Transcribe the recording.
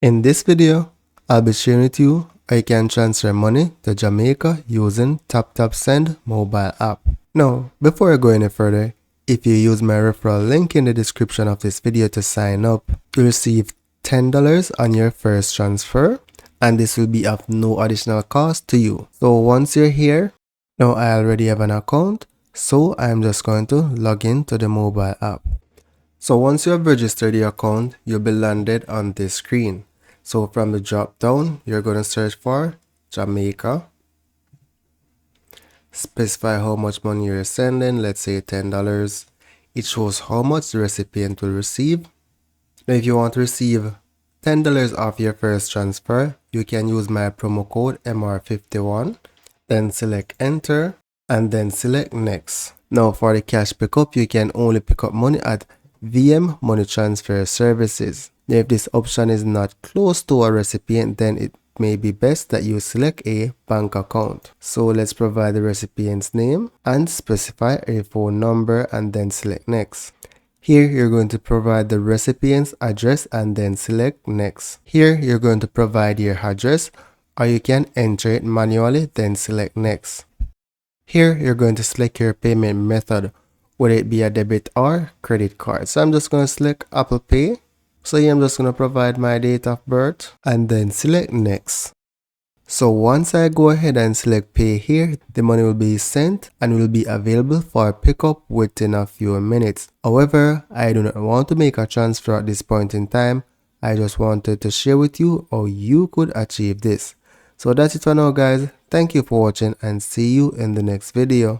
In this video, I'll be sharing with you how you can transfer money to Jamaica using TapTap Send mobile app. Now, before I go any further, if you use my referral link in the description of this video to sign up, you'll receive $10 on your first transfer, and this will be of no additional cost to you. So once you're here, now I already have an account, so I'm just going to log in to the mobile app. So once you have registered your account, you'll be landed on this screen. So from the drop down, you're going to search for Jamaica. Specify how much money you're sending, let's say $10. It shows how much the recipient will receive. Now if you want to receive $10 off your first transfer, you can use my promo code MR51, then select enter and then select next. Now for the cash pickup, you can only pick up money at VM money transfer services. Now if this option is not close to a recipient, then it may be best that you select a bank account. So let's provide the recipient's name and specify a phone number and then select next. Here you're going to provide the recipient's address and then select next. Here you're going to provide your address, or you can enter it manually, then select next. Here you're going to select your payment method, whether it be a debit or credit card. So I'm just going to select Apple Pay. So here I'm just going to provide my date of birth and then select next. So once I go ahead and select pay here, the money will be sent and will be available for pickup within a few minutes. However, I do not want to make a transfer at this point in time. I just wanted to share with you how you could achieve this. So that's it for now, guys. Thank you for watching and see you in the next video.